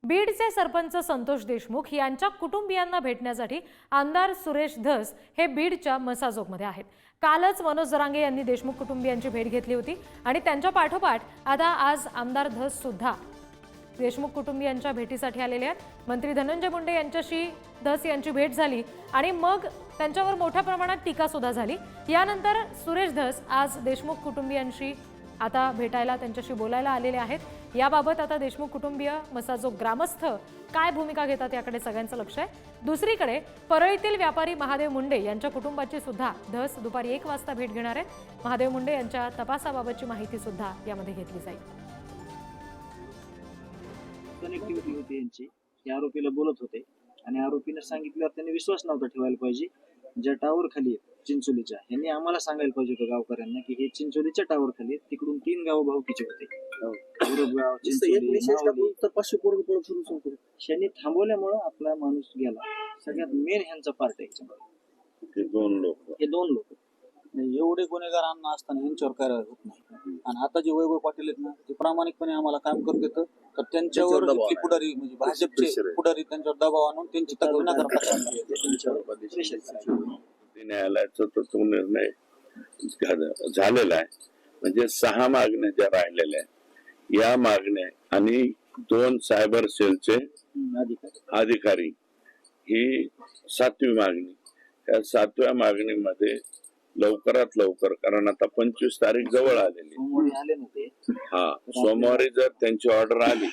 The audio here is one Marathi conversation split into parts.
बीडचे सरपंच संतोष देशमुख यांच्या कुटुंबियांना भेटण्यासाठी आमदार सुरेश धस हे बीडच्या मसाजोगमध्ये आहेत। कालच मनोज जरांगे यांनी देशमुख कुटुंबियांची भेट घेतली होती आणि त्यांच्या पाठोपाठ आता आज आमदार धस सुद्धा देशमुख कुटुंबियांच्या भेटीसाठी आलेले आहेत। मंत्री धनंजय मुंडे यांच्याशी धस यांची भेट झाली आणि मग त्यांच्यावर मोठ्या प्रमाणात टीका सुद्धा झाली। यानंतर सुरेश धस आज देशमुख कुटुंबियांशी आता भेटायला त्यांच्याशी बोलायला आलेले आहेत। याबाबत आता देशमुख कुटुंबीय मसाजोग ग्रामस्थ काय भूमिका घेतात याकडे सगळ्यांचं लक्ष आहे। दुसरीकडे परळीतील व्यापारी महादेव मुंडे यांच्या कुटुंबाची सुद्धा धस दुपारी 1 वाजता भेट घेणार आहेत। महादेव मुंडे यांच्या तपासाबाबतची माहिती सुद्धा यामध्ये घेतली जाईल। कनेक्टिव्हिटी होती यांची, हे आरोपीला बोलत होते आणि आरोपीने सांगितल्यावर त्यांनी विश्वास नव्हता ठेवायला पाहिजे। ज्या टावर खाली चिंचोलीच्या, यांनी आम्हाला सांगायला पाहिजे होतं गावकऱ्यांना की हे चिंचोलीच्या टावर खाली, तिकडून 3 गाव भावकीचे होते। त्यांनी थांबवल्यामुळे आपला माणूस गेला। सगळ्यात मेन ह्यांचा पार्ट आहे। हे दोन लोक एवढे गुन्हेगारांना असताना यांच्यावर कारवाई होत नाही। आणि आता जे वैभव पाटील आहेत ना, ते प्रामाणिकपणे आम्हाला काम करतात, तर त्यांच्यावर पुढारी म्हणजे भाजपचे पुढारी त्यांच्यावर दबाव आणून त्यांची तक्रार न करता न्यायालयाचा तो निर्णय झालेला आहे। म्हणजे 6 मागण्या ज्या राहिलेल्या आहेत, या मागण्या आणि 2 सायबर सेलचे अधिकारी, ही 7वी मागणी। त्या 7व्या मागणीमध्ये लवकरात लवकर, कारण आता 25 तारीख जवळ आलेली, सोमवारी जर त्यांची ऑर्डर आली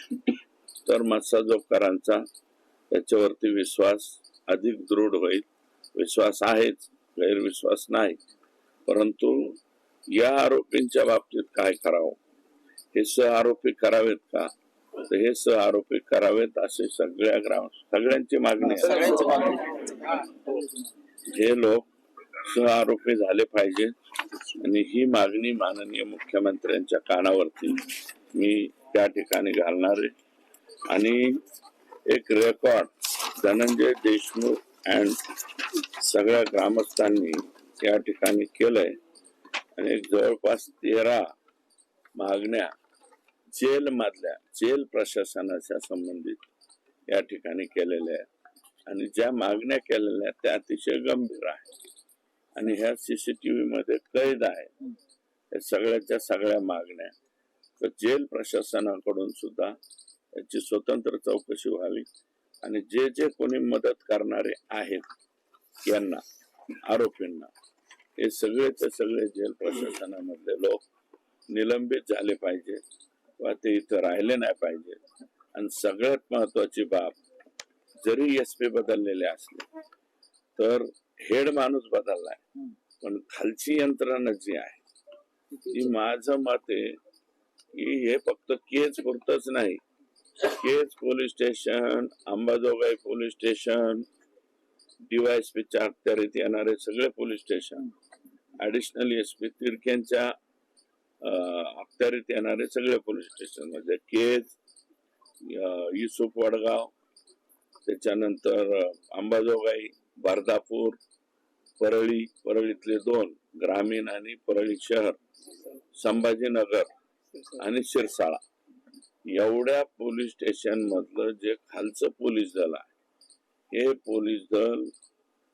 तर मत्स्योद्योगकारांचा त्याच्यावरती विश्वास अधिक दृढ होईल। विश्वास आहेच, गैरविश्वास नाही, परंतु या आरोपींच्या बाबतीत काय करावं, हे सह आरोपी करावेत का, तर हे सह आरोपी करावेत असे सगळ्यांची मागणी आहे। हे लोक सह आरोपी झाले पाहिजे आणि ही मागणी माननीय मुख्यमंत्र्यांच्या कानावरती मी त्या ठिकाणी घालणार आहे। आणि एक रेकॉर्ड धनंजय देशमुख अँड सगळ्या ग्रामस्थांनी या ठिकाणी केलंय आणि जवळपास 13 मागण्या जेल प्रशासनाच्या संबंधित या ठिकाणी केलेल्या आहेत। आणि ज्या मागण्या केलेल्या आहेत त्या अतिशय गंभीर आहेत आणि ह्या CCTV मध्ये कैद आहे। या सगळ्याच्या सगळ्या मागण्या तर जेल प्रशासनाकडून सुद्धा याची स्वतंत्र चौकशी व्हावी आणि जे जे कोणी मदत करणारे आहेत यांना, आरोपींना, हे सगळेचे सगळे जेल प्रशासनामधले लोक निलंबित झाले पाहिजे वा ते इथं राहिले नाही पाहिजे। आणि सगळ्यात महत्वाची बाब, जरी SP बदललेले असले तर हेड माणूस बदललाय, पण खालची यंत्रणा जी आहे ती, माझं मत आहे की हे फक्त केज पुरतच नाही, Kaij police station, Ambajogai police station, DYSPच्या अखत्यारीत येणारे सगळे पोलीस स्टेशन, ऍडिशनल SP तिरक्यांच्या अखत्यारीत येणारे सगळे पोलीस स्टेशन, म्हणजे केज, युसुफ वडगाव, त्याच्यानंतर अंबाजोगाई, बर्दापूर, परळीतले 2 ग्रामीण आणि परळी शहर, संभाजीनगर आणि शिरसाळा, एवढ्या पोलीस स्टेशन मधलं जे खालचं पोलीस दल आहे, हे पोलीस दल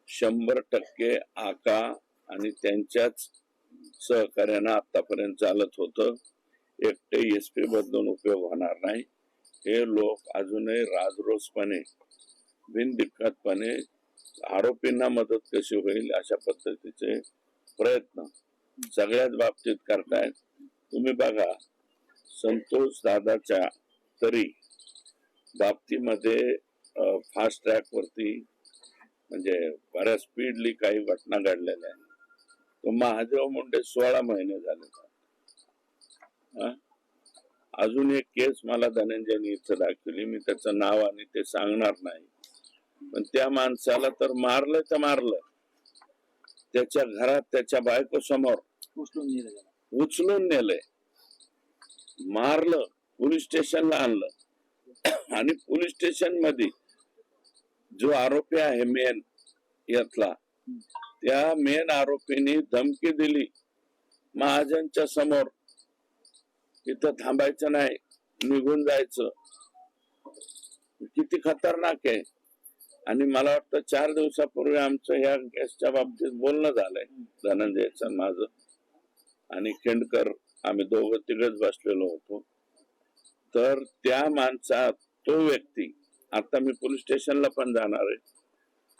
100% आका आणि त्यांच्याच सहकार्यानं आतापर्यंत चालत होतं। एकटे SP बदलून उपयोग होणार नाही। हे लोक अजूनही राजरोसपणे, बिनदिक्कतपणे आरोपींना मदत कशी होईल अशा पद्धतीचे प्रयत्न सगळ्याच बाबतीत करतायत। तुम्ही बघा, संतोष दादाच्या तरी बाबतीमध्ये फास्ट ट्रॅक वरती म्हणजे बऱ्याच स्पीडली काही घटना घडलेल्या आहेत। तो महादेव मुंडे 16 महिने झाले। अजून एक केस मला धनंजयनी इथं दाखवली, मी त्याचं नाव आणि ते सांगणार नाही, पण त्या माणसाला तर मारलं, त्याच्या घरात त्याच्या बायको समोर उचलून नेलंय, मारलं, पोलीस स्टेशनला आणलं आणि पोलीस स्टेशन मध्ये जो आरोपी आहे मेन यातला, त्या मेन आरोपीने धमकी दिली महाजनच्या समोर, इथं थांबायचं नाही, निघून जायचं। किती खतरनाक आहे. आणि मला वाटतं 4 दिवसापूर्वी आमचं ह्या केसच्या बाबतीत बोलणं झालंय, धनंजयचं माझं आणि खेंडकर, आम्ही दोघं तिघच बसलेलो होतो. तर त्या माणसा, तो व्यक्ती, आता मी पोलीस स्टेशनला पण जाणार आहे.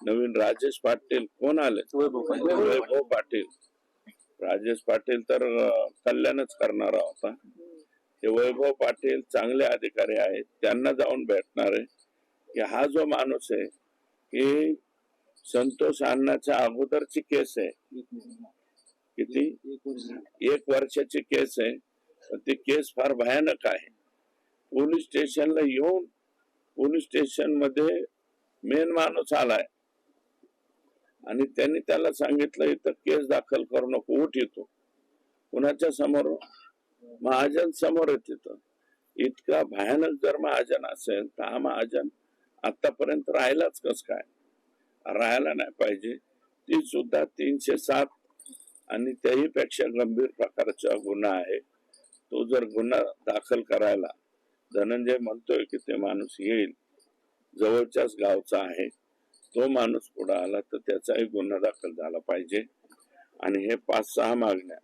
नवीन राजेश पाटील कोण आले, वैभव पाटील. राजेश पाटील तर कल्याणच करणारा होता. हे वैभव पाटील चांगले अधिकारी आहेत, त्यांना जाऊन भेटणार आहे की हा जो माणूस आहे की संतोष अण्णाच्या अगोदरची केस आहे, किती 1 वर्षाची केस आहे. ती केस फार भयानक आहे. पोलीस स्टेशनला येऊन पोलीस स्टेशन मध्ये मेन माणूस आलाय आणि त्यांनी त्याला सांगितलं इथं केस दाखल करू नको, उठ येतो. कुणाच्या समोर? महाजन समोर आहे. तिथं इतका भयानक जर महाजन असेल तर हा महाजन आतापर्यंत राहिलाच कस काय? राहायला नाही पाहिजे. ती सुद्धा 307 आणि त्याही पेक्षा गंभीर प्रकारचा गुन्हा आहे. तो जर गुन्हा दाखल करायला धनंजय म्हणतोय की ते माणूस येईल, जवळच्याच गावचा आहे, तो माणूस पुढे आला तर त्याचाही गुन्हा दाखल झाला पाहिजे. आणि हे 5-6 मागण्या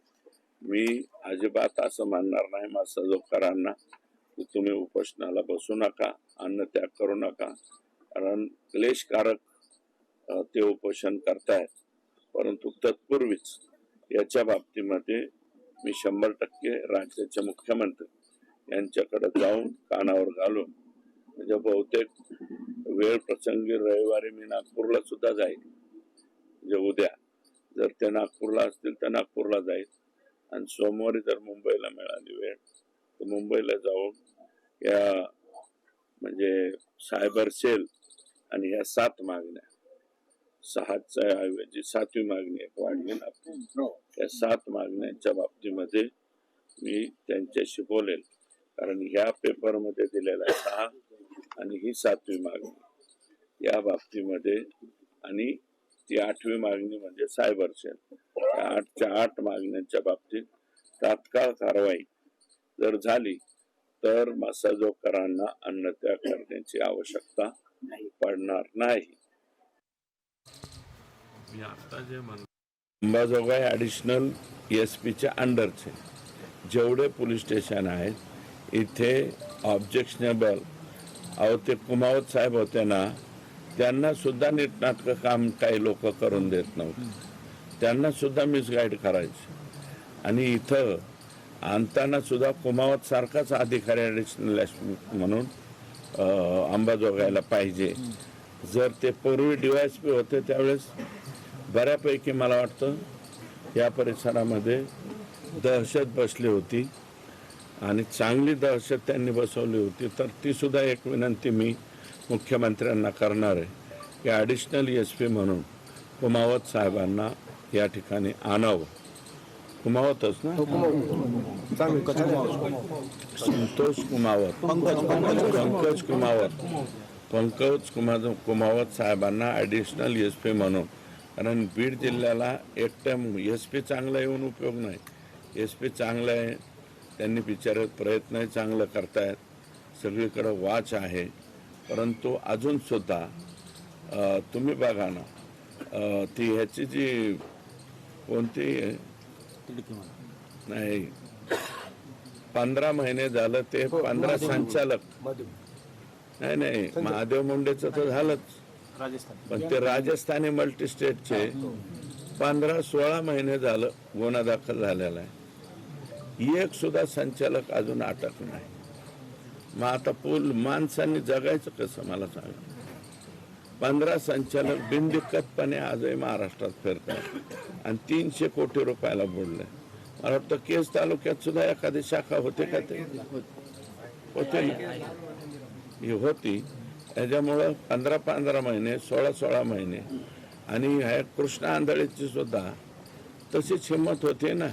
मी अजिबात असं मानणार नाही मसाजोगकरांना की तुम्ही उपोषणाला बसू नका, अन्न त्याग करू नका, कारण क्लेशकारक ते उपोषण करतायत. परंतु तत्पूर्वीच याच्या बाबतीमध्ये मी 100% राज्याचे मुख्यमंत्री यांच्याकडे जाऊन कानावर घालून, म्हणजे बहुतेक वेळ प्रसंगी रविवारी मी नागपूरला सुद्धा जाईल. म्हणजे उद्या जर ते नागपूरला असतील तर नागपूरला जाईल आणि सोमवारी जर मुंबईला मिळाली वेळ तर मुंबईला जाऊन या म्हणजे सायबर सेल आणि ह्या 7 मागण्या, 6च्या ऐवजी 7वी मागणी एक वाढली ना, या 7 मागण्यांच्या बाबतीमध्ये मी त्यांच्याशी बोलेल. कारण ह्या पेपर मध्ये दिलेला 6 आणि ही 7वी मागणी या बाबतीमध्ये, आणि ती 8वी मागणी म्हणजे सायबर सेल, या 8च्या 8 मागण्यांच्या बाबतीत तात्काळ कारवाई जर झाली तर मसाजोगकरांना अन्न त्याग करण्याची आवश्यकता पडणार नाही. मी आता जे अंबाजोगाई ॲडिशनल SP च्या अंडरचे जेवढे पोलीस स्टेशन आहेत इथे ऑब्जेक्शनेबल, अहो ते कुमावत साहेब होते ना, त्यांना सुद्धा नीटनाटकं काम काही लोक करून देत नव्हते, त्यांना सुद्धा मिसगाईड करायचे. आणि इथं आणताना सुद्धा कुमावत सारखाच अधिकारी ॲडिशनल SP म्हणून अंबाजोगाईला पाहिजे. जर ते पूर्वी DYSP होते त्यावेळेस बऱ्यापैकी मला वाटतं या परिसरामध्ये दहशत बसली होती आणि चांगली दहशत त्यांनी बसवली होती. तर ती सुद्धा एक विनंती मी मुख्यमंत्र्यांना करणार आहे की ॲडिशनल SP म्हणून कुमावत साहेबांना या ठिकाणी आणावं. कुमावतच ना, संतोष कुमावत, पंकज कुमावत साहेबांना ॲडिशनल SP म्हणून. कारण बीड जिल्ह्याला एकट्या SP चांगला येऊन उपयोग नाही. SP चांगलं आहे, त्यांनी बिचारे प्रयत्नही चांगलं करतायत, सगळीकडे वाच आहे. परंतु अजून सुद्धा तुम्ही बघा ना, ती ह्याची जी कोणती नाही, 15 महिने झालं ते 15 संचालक, नाही महादेव मुंडेचं तर झालंच, पण ते राजस्थानी मल्टी स्टेटचे 15-16 महिने झालं गुन्हा दाखल झालेला आहे. एक सुद्धा संचालक अजून अटक नाही. मग आता माणसांनी जगायचं कसं मला सांगा. 15 संचालक बिनदिक्कतपणे आजही महाराष्ट्रात फिरतात आणि 300 कोटी रुपयाला बुडले. मला वाटतं केस तालुक्यात सुद्धा एखादी शाखा होते का? ते होते ना, ही होती. त्याच्यामुळं 15-15 महिने, 16-16 महिने. आणि ह्या कृष्णा आंधळीची सुद्धा तशीच हिंमत होती ना.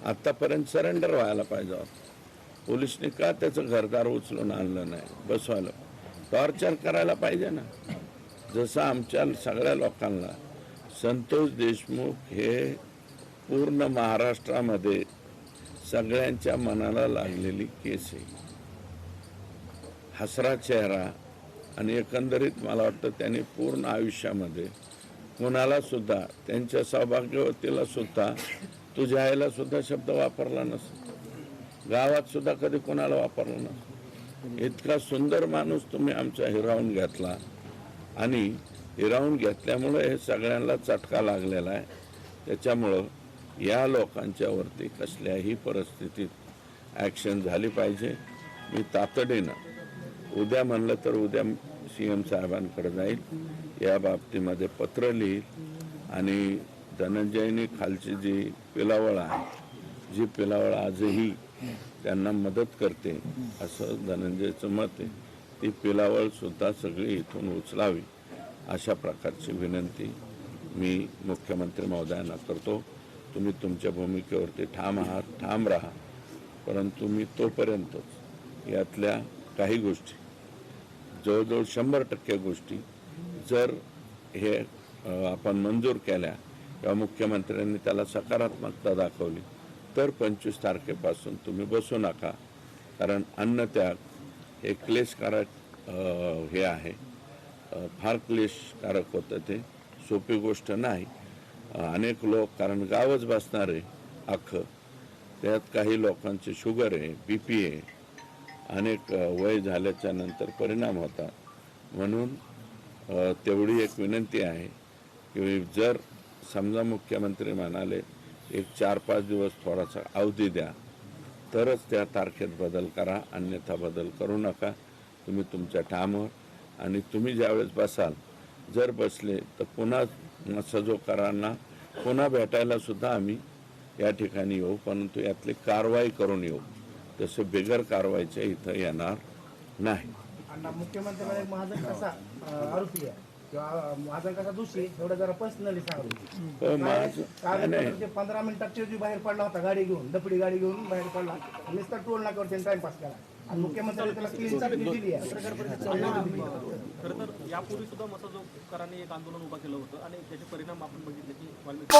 आतापर्यंत सरेंडर व्हायला पाहिजे. पोलिसने का त्याचं घरदार उचलून आणलं नाही, बसवायला, टॉर्चर करायला पाहिजे ना. जसं आमच्या सगळ्या लोकांना संतोष देशमुख हे पूर्ण महाराष्ट्रामध्ये सगळ्यांच्या मनाला लागलेली केस आहे. हसरा चेहरा, आणि एकंदरीत मला वाटतं त्यांनी पूर्ण आयुष्यामध्ये कोणाला सुद्धा, त्यांच्या सौभाग्यवतीला सुद्धा, तुझ्या आईला सुद्धा शब्द वापरला नसेल, गावात सुद्धा कधी कोणाला वापरला नसेल. इतका सुंदर माणूस तुम्ही आमचा हिरावून घेतला आणि हिरावून घेतल्यामुळे हे सगळ्यांना चटका लागलेला आहे. त्याच्यामुळं या लोकांच्यावरती कसल्याही परिस्थितीत ॲक्शन झाली पाहिजे. मी तातडीनं उद्या म्हणलं तर उद्या CM साहेबांकडे जाईल, या बाबतीमध्ये पत्र लिहील आणि धनंजयनी खालची जी पिलावळ आहे, जी पिलावळ आजही त्यांना मदत करते असं धनंजयचं मत आहे, ती पिलावळ सुद्धा सगळी इथून उचलावी अशा प्रकारची विनंती मी मुख्यमंत्री महोदयांना करतो. तुम्ही तुमच्या भूमिकेवरती ठाम आहात, ठाम राहा, परंतु मी तोपर्यंतच यातल्या काही गोष्टी, जवळजवळ 100% गोष्टी जर हे आपण मंजूर केल्या किंवा मुख्यमंत्र्यांनी त्याला सकारात्मकता दाखवली तर 25 तारखेपासून तुम्ही बसू नका. कारण अन्नत्याग हे क्लेशकारक हे आहे, फार क्लेशकारक होतं, ते सोपी गोष्ट नाही. अनेक लोक, कारण गावच बसणारे अख्खं, त्यात काही लोकांचे शुगर आहे, BP आहे, अनेक वय झाल्याच्या नंतर परिणाम होतात. म्हणून तेवढी एक विनंती आहे की जर समजा मुख्यमंत्री म्हणाले एक 4-5 दिवस थोडासा अवधी द्या तरच त्या तारखेत बदल करा, अन्यथा बदल करू नका. तुम्ही तुमच्या ठामवर, आणि तुम्ही ज्यावेळेस बसाल, जर बसले तर पुन्हा मत्स्योद्योगकारांना पुन्हा भेटायला सुद्धा आम्ही या ठिकाणी येऊ, परंतु यातली कारवाई करून येऊ. तसं बिगर कारवाईचे इथं येणार नाही. अण्णा, मुख्यमंत्र्यांना महाजन कसा आरोपी आहे किंवा महाजन कसा दोषी एवढं जरा पर्सनली सांगू. नाही, 15 मिनिटात तेजू बाहेर पडला होता, गाडी घेऊन, दपडी गाडी घेऊन बाहेर पडला, नुसता टोल नाक्यावर त्यांनी टाइमपास केला आणि मुख्यमंत्र्यांनी त्याला क्लीन चिट दिली आहे. खरं तर यापूर्वी सुद्धा मत्स्योद्योगकारांनी एक आंदोलन उभा केलं होतं आणि त्याचे परिणाम आपण बघितले की वाल्मिकी